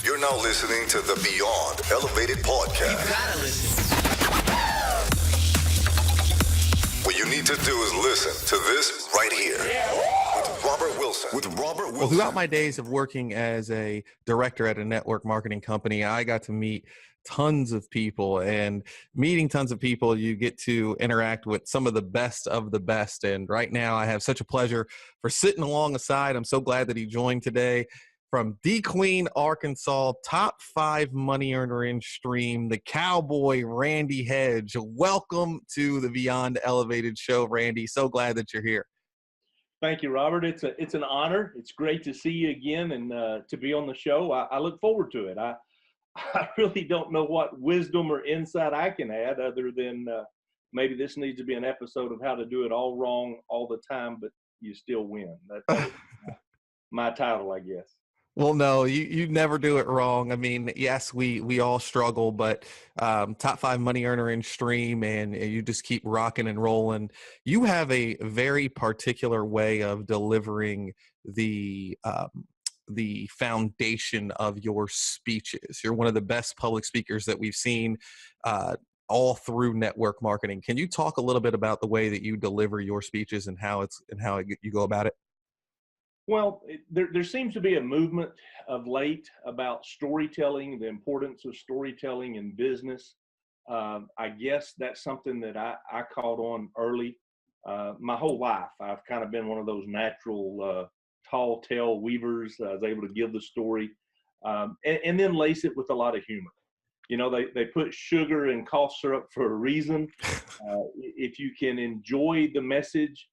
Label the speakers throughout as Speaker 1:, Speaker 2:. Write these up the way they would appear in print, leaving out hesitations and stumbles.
Speaker 1: You're now listening to the Beyond Elevated podcast.
Speaker 2: You gotta listen.
Speaker 1: What you need to do is listen to this right here. With Robert Wilson.
Speaker 3: Well, throughout my days of working as a director at a network marketing company, I got to meet tons of people, and meeting tons of people, you get to interact with some of the best of the best. And right now I have such a pleasure for sitting alongside. I'm so glad that he joined today. From DeQueen, Arkansas, top 5 money earner in stream, the cowboy, Randy Hedge. Welcome to the Beyond Elevated show, Randy. So glad that you're here.
Speaker 4: Thank you, Robert. It's an honor. It's great to see you again and to be on the show. I look forward to it. I really don't know what wisdom or insight I can add other than maybe this needs to be an episode of how to do it all wrong all the time, but you still win. That's my title, I guess.
Speaker 3: Well, no, you never do it wrong. I mean, yes, we all struggle, but top 5 money earner in stream, and you just keep rocking and rolling. You have a very particular way of delivering the foundation of your speeches. You're one of the best public speakers that we've seen all through network marketing. Can you talk a little bit about the way that you deliver your speeches and how you go about it?
Speaker 4: Well, there seems to be a movement of late about storytelling, the importance of storytelling in business. I guess that's something that I caught on early. My whole life, I've kind of been one of those natural tall tale weavers. I was able to give the story and then lace it with a lot of humor. You know, they put sugar in cough syrup for a reason. If you can enjoy the message.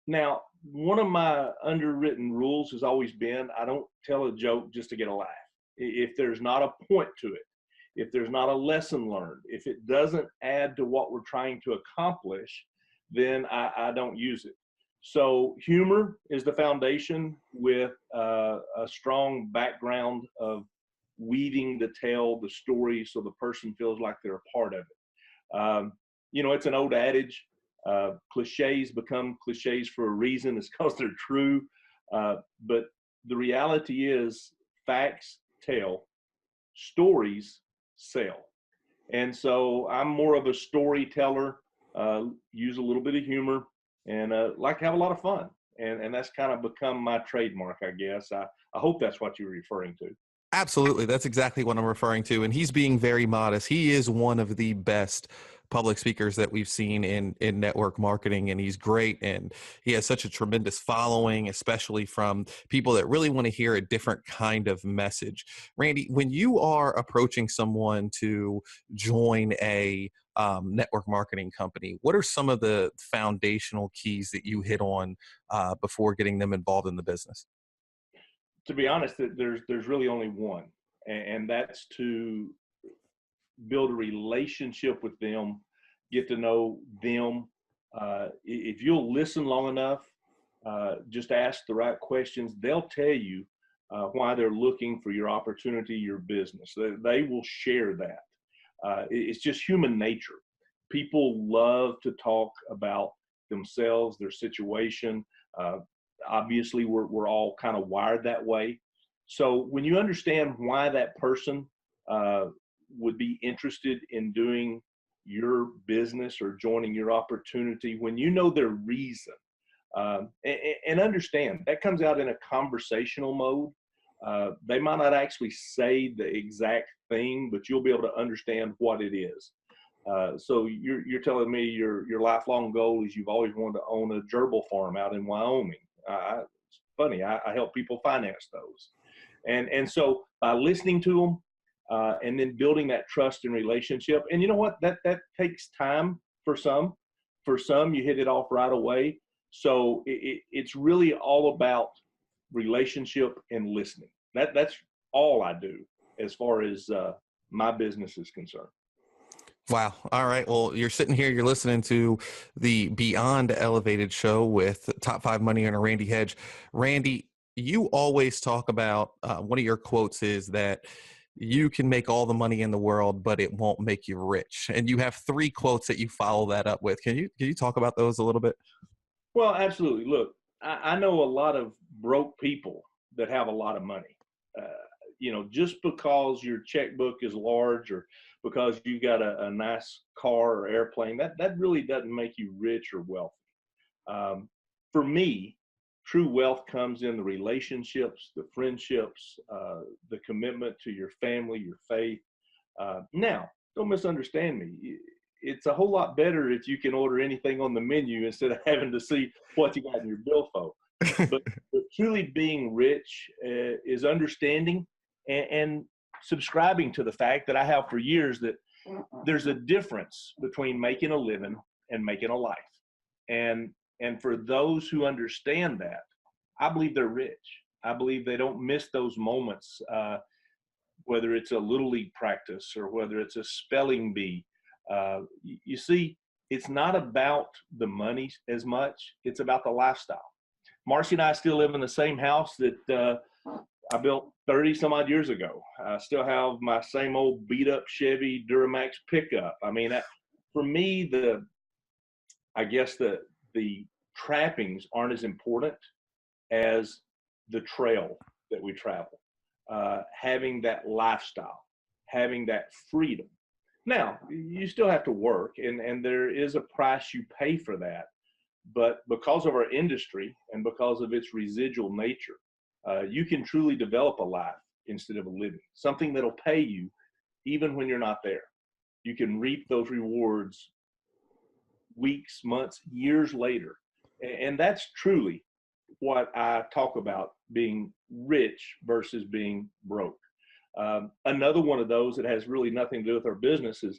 Speaker 4: Now, one of my underwritten rules has always been I don't tell a joke just to get a laugh. If there's not a point to it, if there's not a lesson learned, if it doesn't add to what we're trying to accomplish, then I don't use it. So humor is the foundation with a strong background of weaving the tale, the story, so the person feels like they're a part of it. You know, it's an old adage. Cliches become cliches for a reason. It's because they're true. But the reality is facts tell, stories sell. And so I'm more of a storyteller, use a little bit of humor, and like to have a lot of fun. And that's kind of become my trademark, I guess. I hope that's what you're referring to.
Speaker 3: Absolutely. That's exactly what I'm referring to. And he's being very modest. He is one of the best public speakers that we've seen in network marketing, and he's great. And he has such a tremendous following, especially from people that really want to hear a different kind of message. Randy, when you are approaching someone to join a network marketing company, what are some of the foundational keys that you hit on before getting them involved in the business?
Speaker 4: To be honest, there's really only one, and that's to build a relationship with them, get to know them. If you'll listen long enough, just ask the right questions, they'll tell you why they're looking for your opportunity, your business. They will share that. It's just human nature. People love to talk about themselves, their situation. Obviously, we're all kind of wired that way. So when you understand why that person would be interested in doing your business or joining your opportunity, when you know their reason, and understand that comes out in a conversational mode. They might not actually say the exact thing, but you'll be able to understand what it is. So you're telling me your lifelong goal is you've always wanted to own a gerbil farm out in Wyoming. It's funny. I help people finance those. And so by listening to them, and then building that trust and relationship. And you know what? That takes time for some. For some, you hit it off right away. So it's really all about relationship and listening. That's all I do as far as my business is concerned.
Speaker 3: Wow. All right. Well, you're sitting here, you're listening to the Beyond Elevated show with top 5 money earner Randy Hedge. Randy, you always talk about, one of your quotes is that you can make all the money in the world, but it won't make you rich. And you have 3 quotes that you follow that up with. Can you talk about those a little bit?
Speaker 4: Well, absolutely. Look, I know a lot of broke people that have a lot of money. just because your checkbook is large or because you got a nice car or airplane, that really doesn't make you rich or wealthy. For me, true wealth comes in the relationships, the friendships, the commitment to your family, your faith. Now, don't misunderstand me. It's a whole lot better if you can order anything on the menu instead of having to see what you got in your billfold. But truly being rich is understanding and subscribing to the fact that I have for years that there's a difference between making a living and making a life. And for those who understand that, I believe they're rich. I believe they don't miss those moments, whether it's a little league practice or whether it's a spelling bee. You see, it's not about the money as much. It's about the lifestyle. Marcy and I still live in the same house that I built 30 some odd years ago. I still have my same old beat up Chevy Duramax pickup. I mean, for me, I guess the trappings aren't as important as the trail that we travel. Having that lifestyle, having that freedom. Now, you still have to work, and there is a price you pay for that. But because of our industry and because of its residual nature, you can truly develop a life instead of a living, something that'll pay you even when you're not there. You can reap those rewards weeks, months, years later. And that's truly what I talk about, being rich versus being broke. Another one of those that has really nothing to do with our business is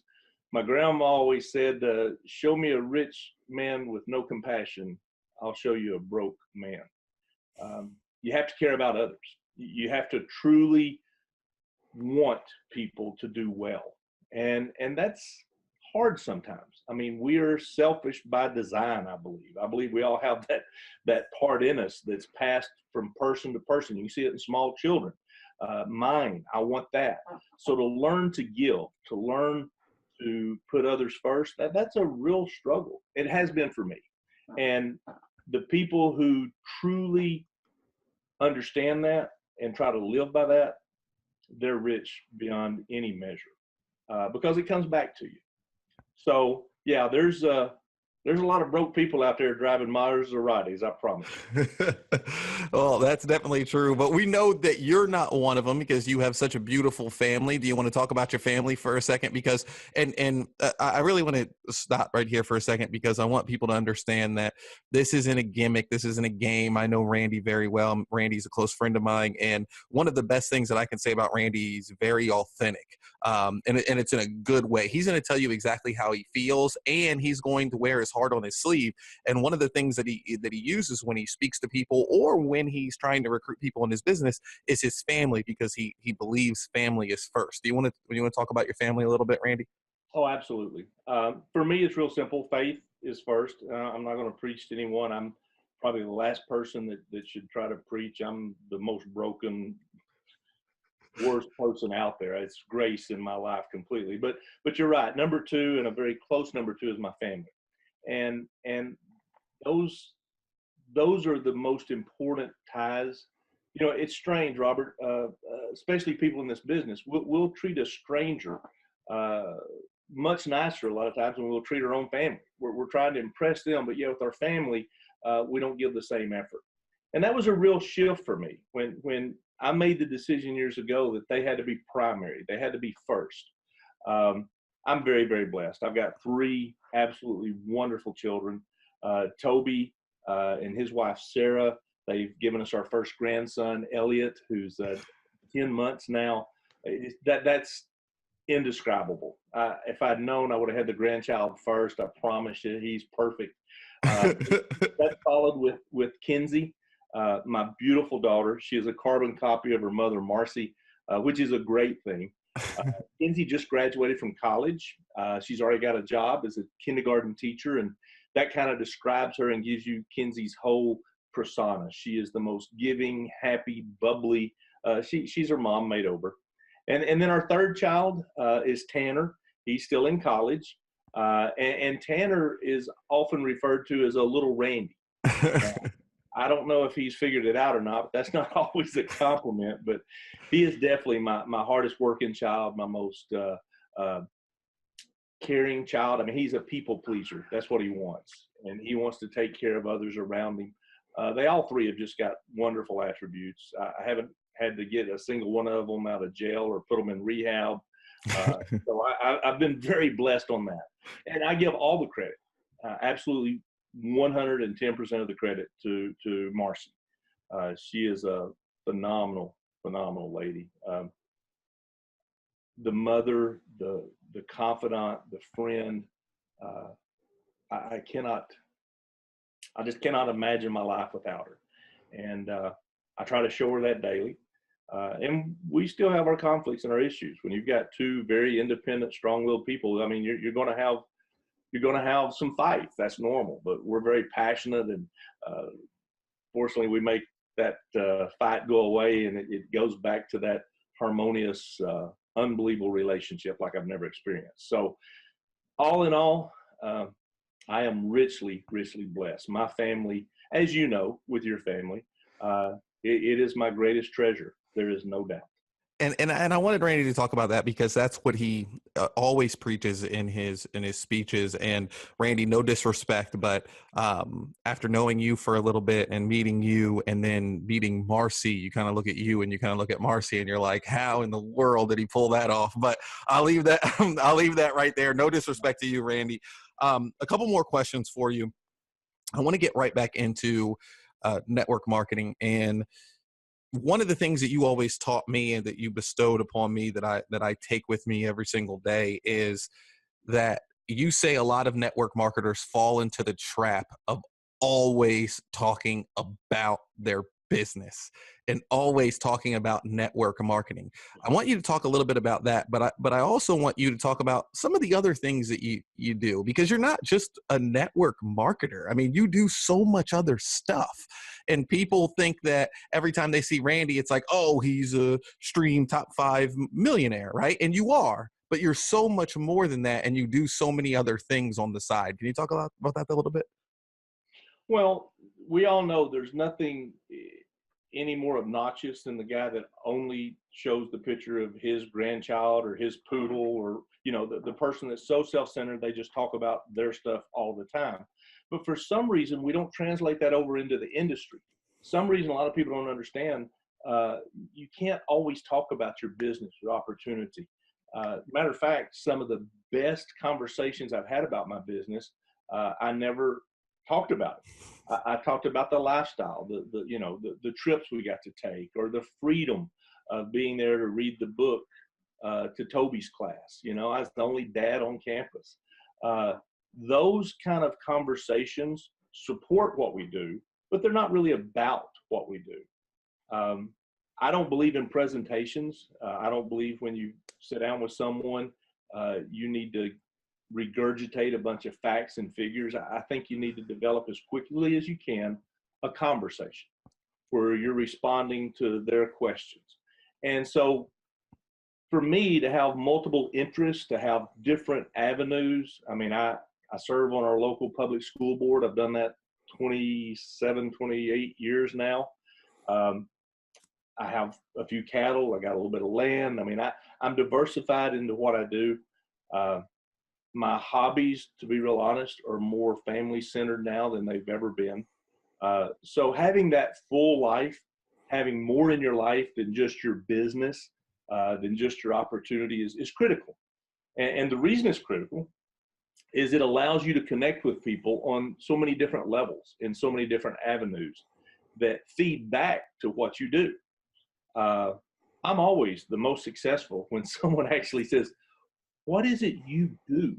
Speaker 4: my grandma always said, show me a rich man with no compassion, I'll show you a broke man. You have to care about others. You have to truly want people to do well. And that's hard sometimes. I mean, we are selfish by design, I believe. I believe we all have that part in us that's passed from person to person. You can see it in small children. Mine, I want that. So to learn to give, to learn to put others first, that's a real struggle. It has been for me. And the people who truly understand that and try to live by that, they're rich beyond any measure, because it comes back to you. So yeah, there's a lot of broke people out there driving Maseratis, I promise.
Speaker 3: Well, that's definitely true. But we know that you're not one of them because you have such a beautiful family. Do you want to talk about your family for a second? Because, and I really want to stop right here for a second because I want people to understand that this isn't a gimmick. This isn't a game. I know Randy very well. Randy's a close friend of mine. And one of the best things that I can say about Randy, he's very authentic. And it's in a good way. He's going to tell you exactly how he feels, and he's going to wear his heart on his sleeve. And one of the things that he uses when he speaks to people or when he's trying to recruit people in his business is his family, because he believes family is first. Do you want to talk about your family a little bit, Randy?
Speaker 4: Oh, absolutely. For me, it's real simple. Faith is first. I'm not going to preach to anyone. I'm probably the last person that should try to preach. I'm the most broken, worst person out there. It's grace in my life completely. But you're right. Number two, and a very close number two, is my family. And those are the most important ties. You know, it's strange, Robert, especially people in this business. We'll treat a stranger much nicer a lot of times than we'll treat our own family. We're trying to impress them, but with our family, we don't give the same effort. And that was a real shift for me when I made the decision years ago that they had to be primary. They had to be first. I'm very, very blessed. I've got three absolutely wonderful children. Toby and his wife, Sarah, they've given us our first grandson, Elliot, who's 10 months now. That's indescribable. If I'd known, I would have had the grandchild first. I promise you, he's perfect. That's followed with Kinsey, my beautiful daughter. She is a carbon copy of her mother, Marcy, which is a great thing. Kinsey just graduated from college. She's already got a job as a kindergarten teacher, and that kind of describes her and gives you Kinsey's whole persona. She is the most giving, happy, bubbly. She's her mom made over. And then our third child is Tanner. He's still in college. And Tanner is often referred to as a little Randy. I don't know if he's figured it out or not, but that's not always a compliment. But he is definitely my hardest working child, my most caring child. I mean, he's a people pleaser. That's what he wants. And he wants to take care of others around him. They all three have just got wonderful attributes. I haven't had to get a single one of them out of jail or put them in rehab. So I've been very blessed on that. And I give all the credit, absolutely 110% of the credit to Marcy. She is a phenomenal lady. The mother, the confidant, the friend. I just cannot imagine my life without her. And I try to show her that daily. And we still have our conflicts and our issues. When you've got two very independent, strong-willed people, I mean, you're going to have some fights. That's normal. But we're very passionate, and fortunately, we make that fight go away, and it goes back to that harmonious, unbelievable relationship like I've never experienced. So, all in all, I am richly blessed. My family, as you know, with your family, it is my greatest treasure. There is no doubt.
Speaker 3: And I wanted Randy to talk about that because that's what he always preaches in his speeches. And Randy, no disrespect, but after knowing you for a little bit and meeting you and then meeting Marcy, you kind of look at you and you kind of look at Marcy and you're like, how in the world did he pull that off? But I'll leave that I'll leave that right there. No disrespect to you, Randy. A couple more questions for you. I want to get right back into network marketing. And one of the things that you always taught me and that you bestowed upon me that I take with me every single day is that you say a lot of network marketers fall into the trap of always talking about their business and always talking about network marketing. I want you to talk a little bit about that, but I also want you to talk about some of the other things that you do, because you're not just a network marketer. I mean, you do so much other stuff. And people think that every time they see Randy, it's like, oh, he's a stream top 5 millionaire, right? And you are, but you're so much more than that, and you do so many other things on the side. Can you talk about that a little bit?
Speaker 4: Well, we all know there's nothing any more obnoxious than the guy that only shows the picture of his grandchild or his poodle, or, you know, the person that's so self-centered, they just talk about their stuff all the time. But for some reason, we don't translate that over into the industry. Some reason a lot of people don't understand, you can't always talk about your business or opportunity. Matter of fact, some of the best conversations I've had about my business, I never talked about it. I talked about the lifestyle, the trips we got to take, or the freedom of being there to read the book to Toby's class. You know, I was the only dad on campus. Those kind of conversations support what we do, but they're not really about what we do. I don't believe in presentations. I don't believe when you sit down with someone, you need to regurgitate a bunch of facts and figures. I think you need to develop as quickly as you can a conversation where you're responding to their questions. And so for me to have multiple interests, to have different avenues, I mean, I serve on our local public school board. I've done that 28 years now. I have a few cattle. I got a little bit of land. I mean, I'm diversified into what I do. My hobbies, to be real honest, are more family-centered now than they've ever been. So having that full life, having more in your life than just your business, than just your opportunity is critical. And the reason it's critical is it allows you to connect with people on so many different levels, in so many different avenues that feed back to what you do. I'm always the most successful when someone actually says, what is it you do?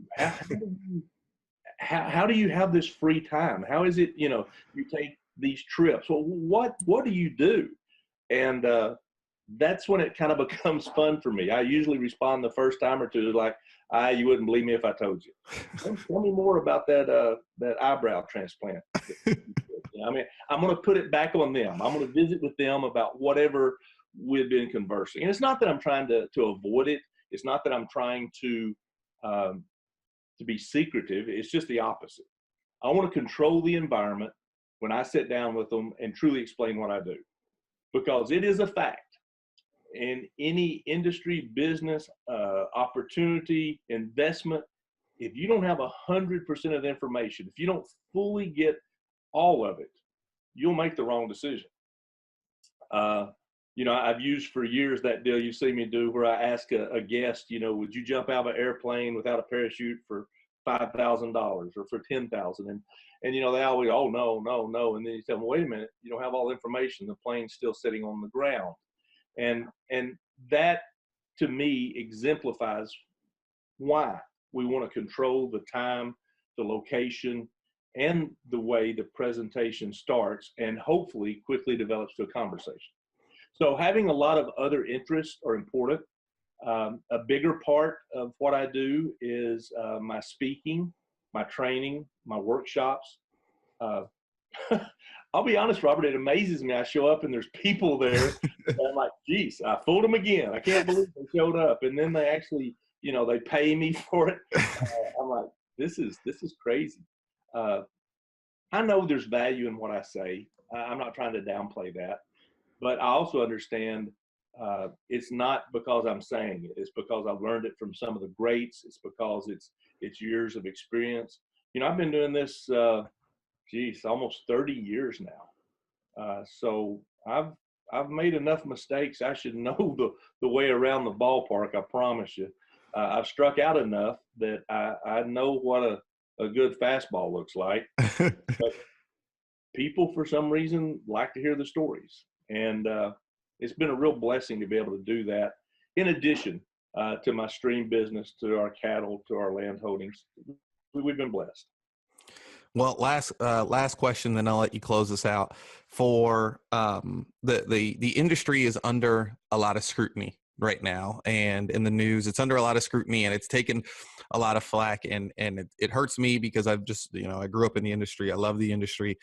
Speaker 4: How do you have this free time? How is it, you take these trips? Well, what do you do? And that's when it kind of becomes fun for me. I usually respond the first time or two like, you wouldn't believe me if I told you. Tell me more about that eyebrow transplant. I mean, I'm going to put it back on them. I'm going to visit with them about whatever we've been conversing. And it's not that I'm trying to avoid it. It's not that I'm trying to be secretive. It's just the opposite. I want to control the environment when I sit down with them and truly explain what I do, because it is a fact in any industry, business, opportunity, investment. If you don't have 100% of the information, if you don't fully get all of it, you'll make the wrong decision. I've used for years that deal you see me do where I ask a guest, would you jump out of an airplane without a parachute for $5,000 or for $10,000? And they always, oh, no, no, no. And then you tell them, wait a minute, you don't have all the information. The plane's still sitting on the ground. And that, to me, exemplifies why we want to control the time, the location, and the way the presentation starts, and hopefully quickly develops to a conversation. So having a lot of other interests are important. A bigger part of what I do is my speaking, my training, my workshops. I'll be honest, Robert, it amazes me. I show up and there's people there. And I'm like, geez, I fooled them again. I can't believe they showed up. And then they actually, they pay me for it. I'm like, this is crazy. I know there's value in what I say. I'm not trying to downplay that, but I also understand it's not because I'm saying it. It's because I've learned it from some of the greats. It's because it's years of experience. I've been doing this, almost 30 years now. So I've made enough mistakes. I should know the way around the ballpark. I promise you. I've struck out enough that I know what a good fastball looks like. But people, for some reason, like to hear the stories. And it's been a real blessing to be able to do that. In addition to my stream business, to our cattle, to our land holdings, we've been blessed.
Speaker 3: Well, last question, then I'll let you close this out. For the industry is under a lot of scrutiny right now, and in the news, it's under a lot of scrutiny, and it's taken a lot of flack, and it hurts me because I've just, I grew up in the industry. I love the industry.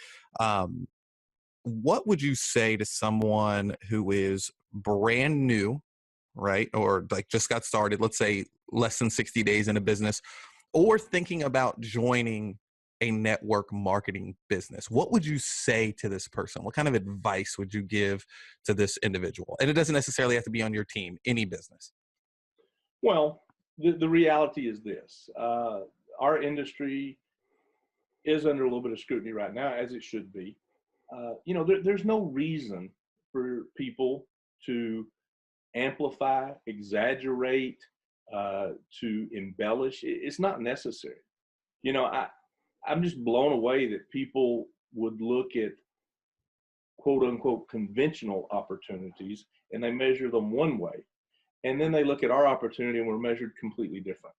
Speaker 3: What would you say to someone who is brand new, right? Or like just got started, let's say less than 60 days in a business, or thinking about joining a network marketing business? What would you say to this person? What kind of advice would you give to this individual? And it doesn't necessarily have to be on your team, any business.
Speaker 4: Well, the reality is this. Our industry is under a little bit of scrutiny right now, as it should be. There's no reason for people to amplify, exaggerate, to embellish. It's not necessary. I'm just blown away that people would look at quote unquote conventional opportunities and they measure them one way. And then they look at our opportunity and we're measured completely different.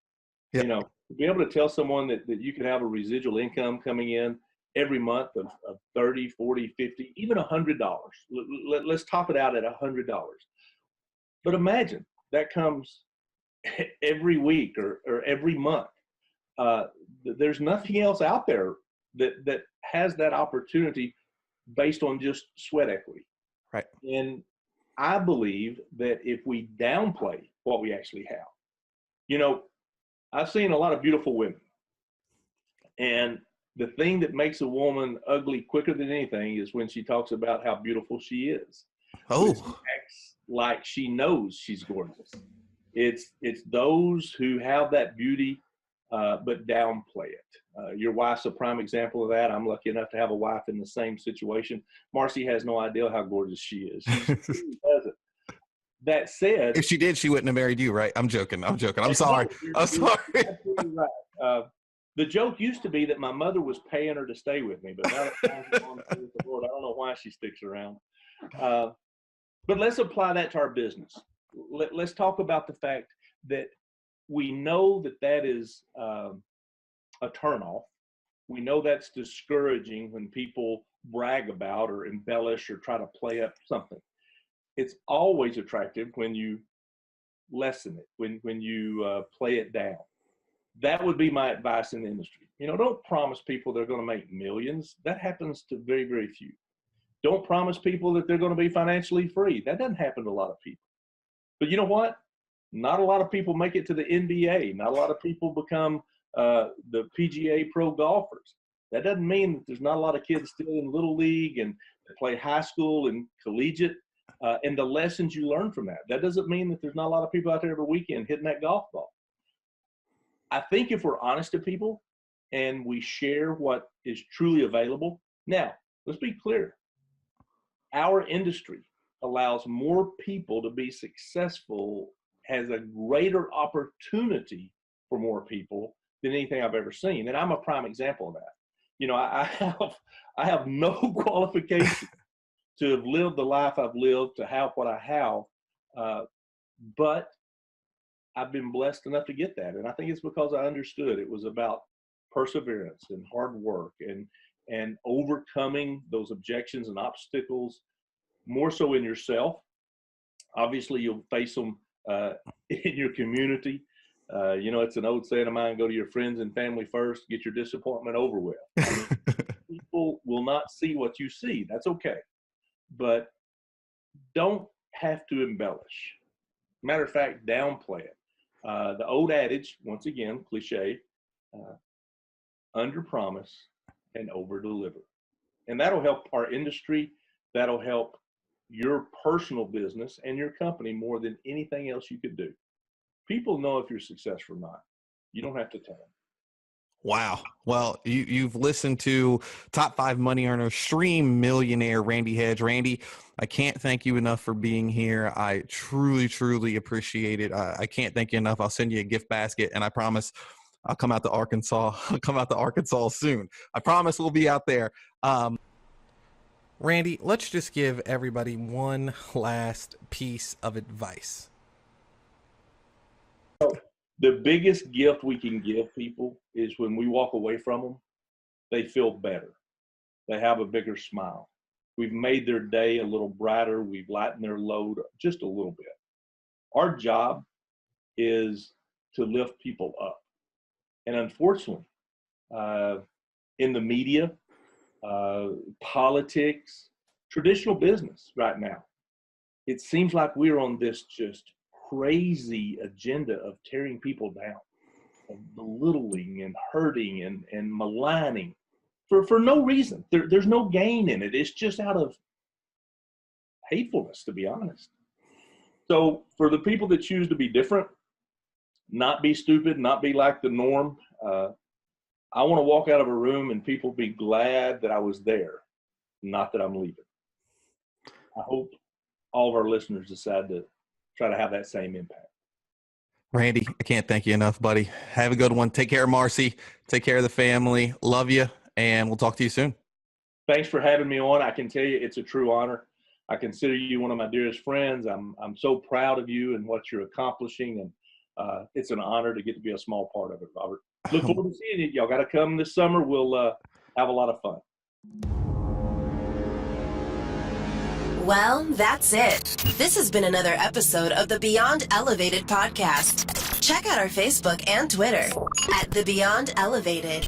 Speaker 4: Yep. To be able to tell someone that you could have a residual income coming in every month of 30, 40, 50, even $100. Let's top it out at $100. But imagine that comes every week or every month. There's nothing else out there that has that opportunity based on just sweat equity.
Speaker 3: Right.
Speaker 4: And I believe that if we downplay what we actually have, I've seen a lot of beautiful women, and the thing that makes a woman ugly quicker than anything is when she talks about how beautiful she is.
Speaker 3: Oh,
Speaker 4: she acts like she knows she's gorgeous. It's those who have that beauty, but downplay it. Your wife's a prime example of that. I'm lucky enough to have a wife in the same situation. Marcy has no idea how gorgeous she is. She doesn't. That said,
Speaker 3: if she did, she wouldn't have married you, right? I'm joking. I'm sorry. I'm sorry.
Speaker 4: Absolutely right. The joke used to be that my mother was paying her to stay with me, but now that on with the Lord, I don't know why she sticks around. But let's apply that to our business. Let's talk about the fact that we know that is a turnoff. We know that's discouraging when people brag about or embellish or try to play up something. It's always attractive when you lessen it, when you play it down. That would be my advice in the industry. Don't promise people they're going to make millions. That happens to very, very few. Don't promise people that they're going to be financially free. That doesn't happen to a lot of people. But you know what? Not a lot of people make it to the NBA. Not a lot of people become the PGA pro golfers. That doesn't mean that there's not a lot of kids still in Little League and play high school and collegiate, and the lessons you learn from that. That doesn't mean that there's not a lot of people out there every weekend hitting that golf ball. I think if we're honest to people and we share what is truly available. Now, let's be clear. Our industry allows more people to be successful, has a greater opportunity for more people than anything I've ever seen. And I'm a prime example of that. You know, I have no qualification to have lived the life I've lived, to have what I have, but I've been blessed enough to get that. And I think it's because I understood it was about perseverance and hard work and overcoming those objections and obstacles, more so in yourself. Obviously, you'll face them in your community. You know, it's an old saying of mine, go to your friends and family first, get your disappointment over with. I mean, people will not see what you see. That's okay. But don't have to embellish. Matter of fact, downplay it. The old adage, once again, cliche, under promise and over deliver. And that'll help our industry. That'll help your personal business and your company more than anything else you could do. People know if you're successful or not. You don't have to tell them.
Speaker 3: Wow. Well, you've listened to Top 5 Money Earner, Stream Millionaire, Randy Hedge. Randy, I can't thank you enough for being here. I truly, truly appreciate it. I can't thank you enough. I'll send you a gift basket, and I promise I'll come out to Arkansas. I'll come out to Arkansas soon. I promise we'll be out there. Randy, let's just give everybody one last piece of advice.
Speaker 4: The biggest gift we can give people is when we walk away from them, they feel better. They have a bigger smile. We've made their day a little brighter. We've lightened their load just a little bit. Our job is to lift people up. And unfortunately, in the media, politics, traditional business right now, it seems like we're on this just crazy agenda of tearing people down, of belittling and hurting and maligning for no reason. There's no gain in it. It's just out of hatefulness, to be honest. So for the people that choose to be different, not be stupid, not be like the norm, I want to walk out of a room and people be glad that I was there, not that I'm leaving. I hope all of our listeners decide to try to have that same impact.
Speaker 3: Randy, I can't thank you enough, buddy. Have a good one. Take care of Marcy. Take care of the family. Love you, and we'll talk to you soon.
Speaker 4: Thanks for having me on. I can tell you it's a true honor. I consider you one of my dearest friends. I'm so proud of you and what you're accomplishing, and it's an honor to get to be a small part of it, Robert. Look forward to seeing you. Y'all got to come this summer. We'll have a lot of fun.
Speaker 2: Well, that's it. This has been another episode of the Beyond Elevated podcast. Check out our Facebook and Twitter at The Beyond Elevated.